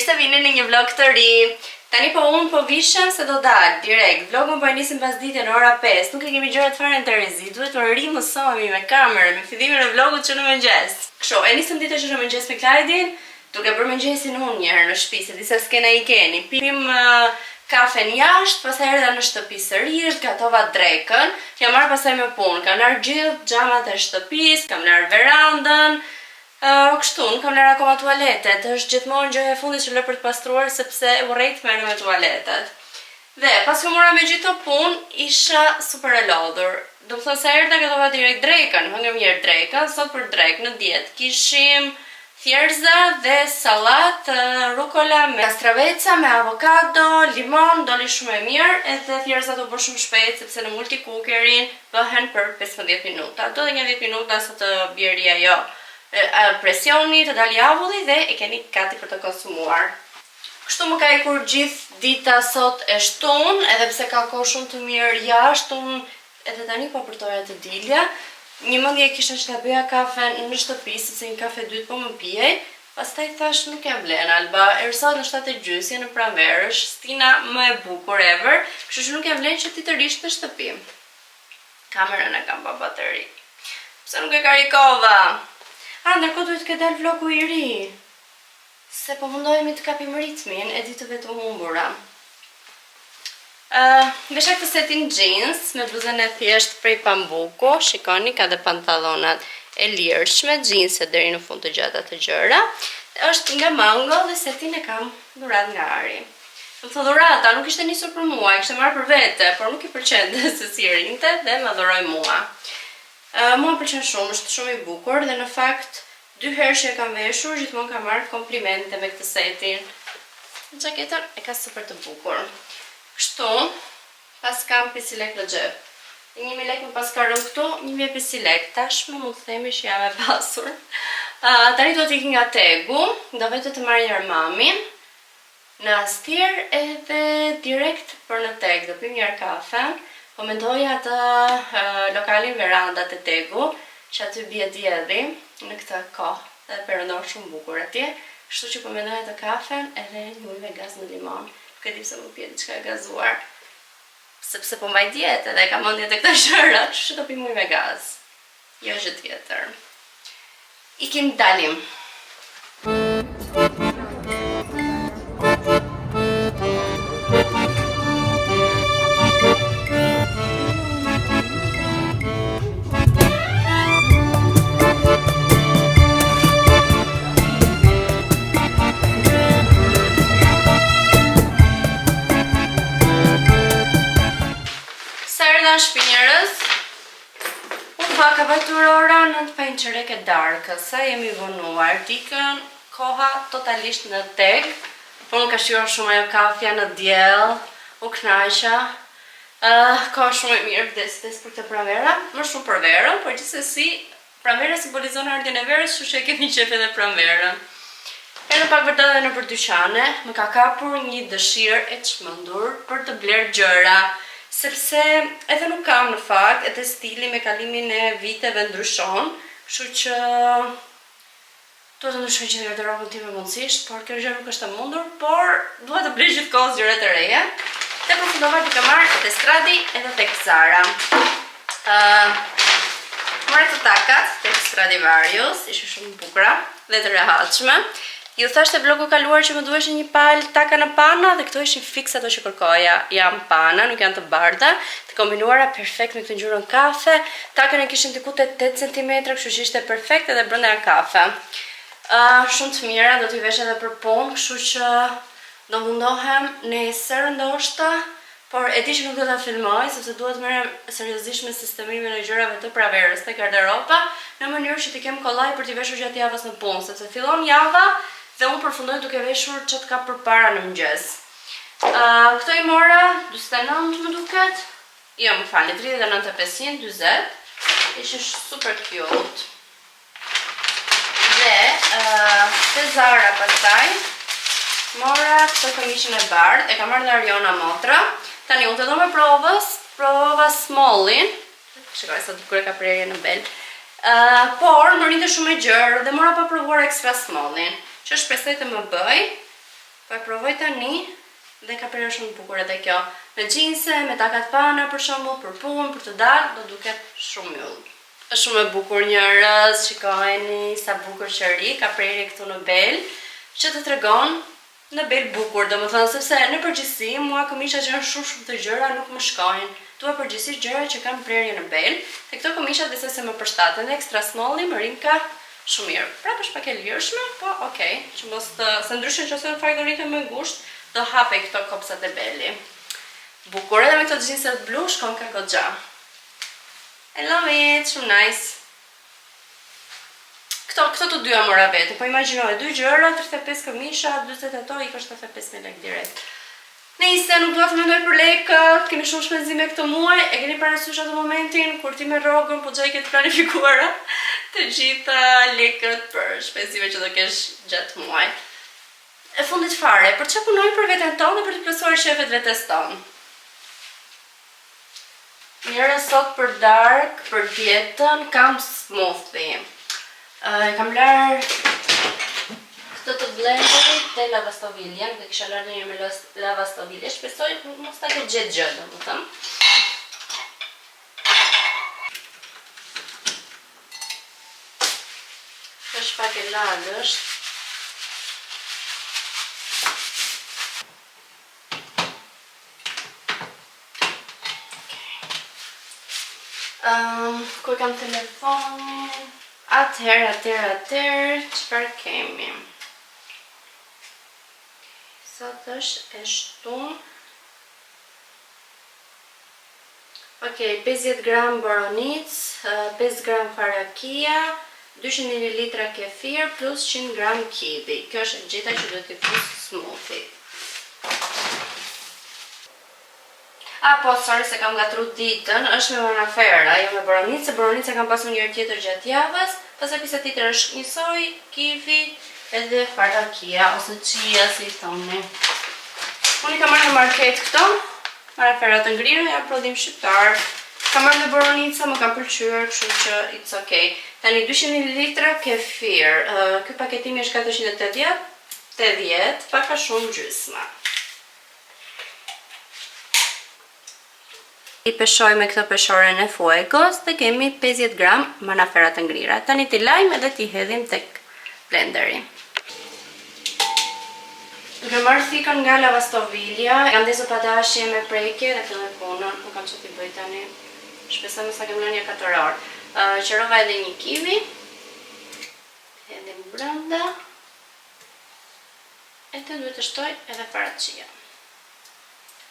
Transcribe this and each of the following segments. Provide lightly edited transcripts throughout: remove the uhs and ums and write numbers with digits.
mirë se vini në një vlog të ri. Tani po unë po vishem se do dal direkt. Vlogun po e nisim pas ditën në ora 5. Nuk e kemi gjërat fare në Terezi. Duhet të rimësohemi me kamerën, me fillimin e vlogut që në mëngjes. Kështu, e nisëm ditën që në mëngjes me Klajdin, duke bërë mëngjesin unë njëherë në shtëpi, se disa skena i keni. Pim kafen jashtë, pastaj erdha në shtëpi sërish, gatova drekën, jam marrë pastaj me punë, kam larë gjithë xhamat e shtëpisë, kam larë verandën, kështu, nuk kam larë akoma tualetet, është gjithmonë gjëja e fundit që lë për të pastruar sepse urrejt merrem me tualetet. Dhe pas që mora me gjithë të punë, isha super e lodhur. Do të thonë se erdha gatova direkt drekën, hëngëm njerë drekën, sot për drekë në dietë kishim thjerza dhe salat rukola me kastraveca, me avokado, limon, doli shumë e mirë, edhe thjerzat u bë shumë shpejt sepse në multicookerin bëhen për 15 minuta. Do dhe një 10 minuta sa të bjeri ajo presioni, të dali avulli dhe e keni gati për të konsumuar. Kështu më ka ikur gjithë dita sot e shtun, edhe pse ka kohë shumë të mirë jashtë, unë edhe tani po përtoja të dilja. Një mendje kisha që ta bëja kafe në shtëpi, sepse një kafe dytë po më pijej. Pastaj thash nuk jam vlen Alba, erësot në 7:30 në pranverësh, stina më e bukur ever, kështu që nuk jam vlen që ti të rish në shtëpi. Kamerën e kam pa bateri. Pse nuk e karikova? Ndërkohë duhet të dal vlogu i ri. Se po mundohemi të kapim ritmin e ditëve të humbura. Vesha këtë setin jeans me bluzën e thjesht prej pambuku, shikoni ka dhe pantallonat e lirshme, jeanset deri në fund të gjata të gjëra. Është nga Mango dhe setin e kam dhurat nga Ari. Më thë dhurata nuk ishte nisur për mua, ishte marrë për vete, por nuk i pëlqente se si rinte dhe më dhuroi mua. Mua pëlqen shumë, është shumë i bukur dhe në fakt 2 herë që e kam veshur, gjithmonë kam marrë komplimente me këtë setin. Xhaketën e ka super të bukur. Kështu, pas kam pisilek në xhep. 1000 lekë më pas ka rënë këtu, 1000 pisilek. Tashmë mund të themi që jam e pasur. Tani do t'ikim nga Tegu, do vetë të marrë Jarmamin në Astir edhe direkt për në Teg, do pim njerë kafe. Po mendoja atë lokalin verandat e Tegu, që aty bie dielli në këtë kohë, dhe perëndon shumë bukur atje. Kështu që po mendoja të kafen edhe një ujë me gaz në limon. Nuk e di pse më pije diçka e gazuar. Sepse po mbaj dietë edhe kam mendje të këto gjëra, kështu që do pim ujë me gaz. Jo gjë tjetër. Ikim dalim. Shpi njerëz, ka vajtur ora 9:05 e darkës, sa jemi vonuar, dikën koha totalisht në Teg, por nuk ka shjuar shumë ajo kafja në diell, u knaqja, ka shumë e mirë vdes për këtë pranvera, më shumë për verën, por gjithsesi pranvera simbolizon ardhjën e verës, kështu që e kemi qef edhe pranverën. Në pak vërtet edhe nëpër dyqane, më ka kapur një dëshirë e çmendur për të bler gjëra. Sepse edhe nuk kam në fakt, edhe stili me kalimin e viteve ndryshon, kështu që duhet të ndryshoj gjithë garderobën time mundësisht, por kjo gjë nuk është e mundur, por duhet të blej gjithkohës gjëra të reja. Dhe përfundova duke marrë te Stradi edhe tek Zara. Marrë të takat tek Stradivarius, ishin shumë bukura dhe të rehatshme. Ju thashtë e vlogu kaluar që më duhesh një palë taka në pana dhe këto ishin fix ato që kërkoja. Janë pana, nuk janë të bardha, të kombinuara perfekt me këtë ngjyrën kafe. Takën e kishin diku te 8 cm, kështu që ishte perfekt edhe brenda janë kafe. Shumë të mira, do t'i vesh edhe për punë, kështu që do mundohem nesër ndoshta, por e di që nuk do ta filmoj sepse duhet merrem seriozisht me sistemimin e gjërave të praverës te garderoba, në mënyrë që t'i kem kollaj për t'i veshur gjatë javës në punë, sepse fillon java dhe unë përfundoj duke veshur ç't ka përpara në mëngjes. Këto i mora 49 më duket. Jo, më falni, 39.520. Ishin super cute. Dhe te Zara pastaj mora këtë këmishën e bardhë, e kam marrë nga Ariona Motra. Tani unë të do me prova smallin. Shikoj sa dukur e ka prerje në bel. Por më rinte shumë e gjerë dhe mora pa provuar extra smallin, që shpresoj të më bëj. Po e provoj tani dhe ka prerë shumë bukur edhe kjo. Me xhinse, me takat pana për shembull, për punë, për të dalë, do duket shumë yll. Është shumë e bukur njerëz, shikojeni sa bukur që ri, ka prerë këtu në bel, që të tregon në bel bukur, domethënë sepse në përgjithësi mua këmisha që janë shumë të gjëra nuk më shkojnë. Tua përgjithësisht gjëra që kanë prerje në bel, dhe këto këmisha disa se më përshtaten, extra smalli më rin ka shumë mirë. Prapë është pak e lirshme, po okay, që mos të se ndryshe nëse në fakt do rritem më ngushtë, do hapej këto kopsat e beli. Bukur edhe me këto xhinset blu shkon ka goxha. I love it, shumë nice. Këto të dyja mora vete, po imagjinoj 2 gjëra, 35 këmisha, 40 ato i ka 75.000 lekë direkt. Nëse nuk dua të mendoj për lekët, kemi shumë shpenzime këtë muaj, e keni parasysh atë momentin kur ti me rrogën po gjej këtë planifikuara të gjitha lekët për shpenzime që do kesh gjatë muajit. E fundit fare, për çfarë punoj për veten tonë dhe për të plotësuar shefet vetes tonë. Mirë sot për dark, për dietën, kam smoothie. Kam larë këtë të blenderit dhe lavastoviljen, dhe kisha larë një me lavastovilje, shpesoj mos ta ke gjetë gjë, domethënë. Është pak e lagësht. Kur kam telefonin, atëherë, çfarë kemi? Sot është e shtunë. Okej, 50 gram boronicë, 5 gram farakia, 200 ml kefir plus 100 gram kiwi. Kjo është e gjitha që duhet të fus smoothie. Po, sorry se kam gatru ditën, është me manafera, jo me boronicë, se boronicë kam pasur njërë tjetër gjatë javës, pastaj pjesa tjetër është një soj, kiwi, edhe farakia, ose chia, si i thoni. Unë i kam marrë në market këto, manafera të ngrirë, janë prodhim shqiptar. Kam marrë në boronica, më kam pëlqyer, kështu që it's okay. Tani 200 ml kefir, ky paketimi është 480, pak a shumë gjysma. I peshoj me këto peshoren e fuegos dhe kemi 50 gram manafera të ngrira. Tani t'i lajmë edhe t'i hedhim tek blenderi. Duke marrë thikën nga lavastovilja, kam ndezur padashje me prekje dhe filloj punën, nuk kam që t'i bëj tani. Shpesa më sa kem lënë 4 orë. Qërova edhe një kiwi, hedhim brenda, e të duhet të shtoj edhe faracia.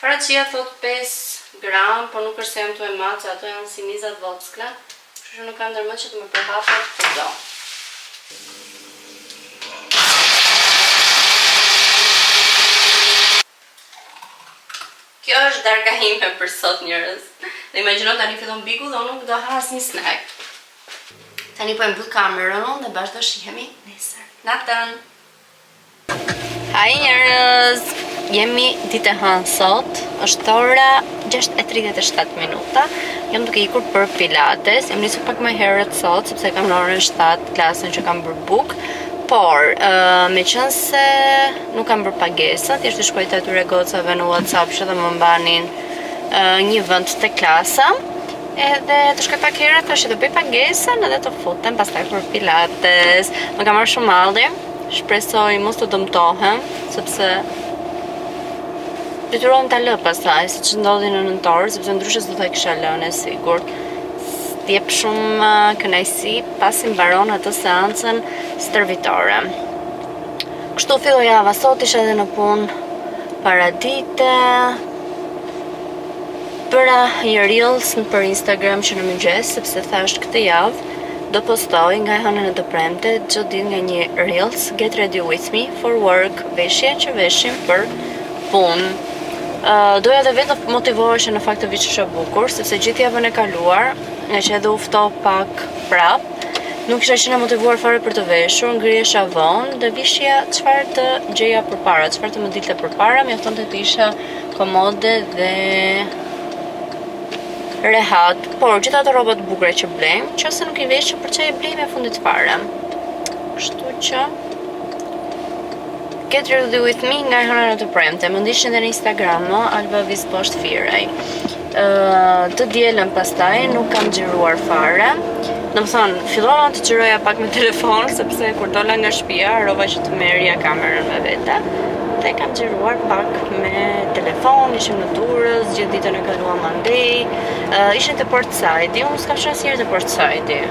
Faracia thot 5 gram, po nuk është se jam të e matë, ato janë si mizat vockla, kështu që nuk kam ndërmend që të më përhapet përdo. Kjo është darka ime për sot njerëz. Dhe imagjino tani fillon biku dhe unë nuk do ha asnjë snack. Tani po e mbyll kamerën dhe bashkë do shihemi nesër. Natën! Hai njerëz! Jemi ditë e hënë sot, është ora 6:37 minuta. Jam duke ikur për pilates. Jam nisur pak më herët sot sepse kam në orën 7 klasën që kam bërë book. Por, me qënë se nuk kam bërë pagesën, thjesht i shkruajta atyre gocave në WhatsApp që dhe më mbanin një vend të klasa. Edhe të shkoj pak herët, tash do bëj pagesën edhe të futem pastaj për pilates. Më kam marrë shumë malli, shpresoj mos të dëmtohem, sepse detyrohem ta lë pastaj, siç ndodhi në nëntor, sepse ndryshe s'do ta kisha lënë e sigurt. Jep shumë kënaqësi pasi mbaron atë seancën stërvitore. Kështu filloi java, sot isha edhe në punë paradite. Bëra një reels për Instagram që në mëngjes, sepse thash këtë javë do postoj nga e hënën e të premte çdo ditë nga një reels Get Ready With Me for Work, veshje që veshim për punë. Doja dhe vetë të motivohesh në fakt të vishesha bukur, sepse gjithë javën e kaluar, nga që edhe u fto pak prap, nuk isha qenë motivuar fare për të veshur, ngrihesha vonë dhe vishja çfarë të gjeja përpara, çfarë të më dilte përpara, mjaftonte të isha komode dhe rehat. Por gjithë ato rrobat bukura që blejmë, nëse nuk i veshim, për çfarë i blejmë e fundit fare. Kështu që Get Ready With Me nga hëna të premte. Më ndishin dhe në Instagram, Alba Vis Post Firaj. Të dielën pastaj nuk kam xhiruar fare. Domethënë, fillova të xhiroja pak me telefon, sepse kur dola nga shtëpia, harrova që të merrja kamerën me vete. Dhe kam xhiruar pak me telefon, ishim në Durrës, gjithë ditën e kaluam andej. Ishim te Portside, unë s'kam qenë asnjëherë te Portside.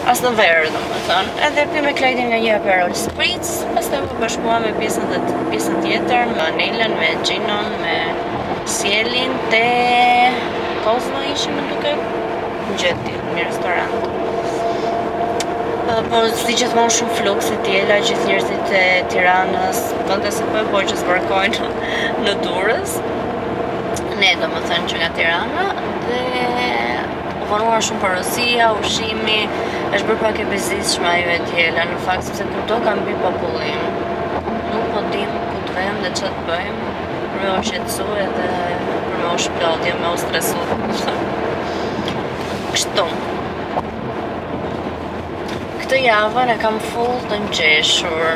As në verë, domethënë. Edhe pi me Klejdin nga një Aperol Spritz, pastaj u bashkua me pjesën tjetër, me Anelën, me Ginon, me Sielin te Kozmo ishim në duke gjeti, një restorant. Po si gjithmonë shumë fluks e tjela, gjithë njerëzit e Tiranës, vënde se po e boj që zbarkojnë në Durrës. Ne domethënë që nga Tirana dhe u vonuar shumë porosia, ushqimi, është bërë pak e bezishme ajo e tjela, në fakt sepse kudo ka mbi popullim. Nuk po dim ku të vem dhe ç'a të bëjmë, për me u shqetësu edhe për me u shplodhje, me u stresu. Kështu. Këtë javën e kam full të ngjeshur,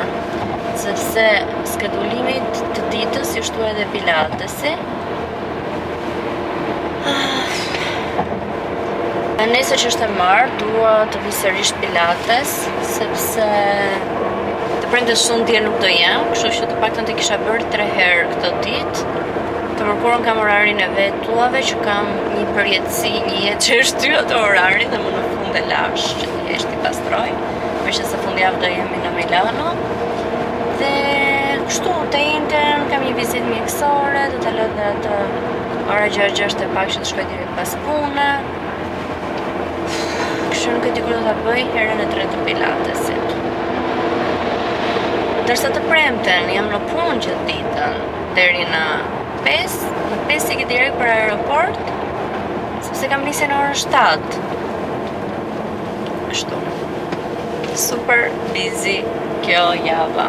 sepse skedulimit të ditës ju shtu edhe pilatesi. Nesër që është e marrë, dua të vi sërish pilates, sepse të premtes shumë dje nuk do jam, kështu që të paktën të kisha bërë 3 herë këtë ditë. Të mërkurën kam orarin e vetuave, që kam një përjetësi, një jetë që është ty ato orarin dhe më në fund e lash, që të jeshtë i pastroj, me që se fundjavë do jemi në Milano. Dhe kështu, të intern, kam një vizit mjekësore, do të lë dhe atë ora 6:30 e pak që të shkoj direkt pas pune. Kështu nuk e di kur do ta bëj herën e tretë të pilatesit. Ndërsa të premten jam në punë gjithë ditën deri në 5, në 5 ikë direkt për aeroport, sepse kam nisë në orën 7. Kështu. Super busy kjo java.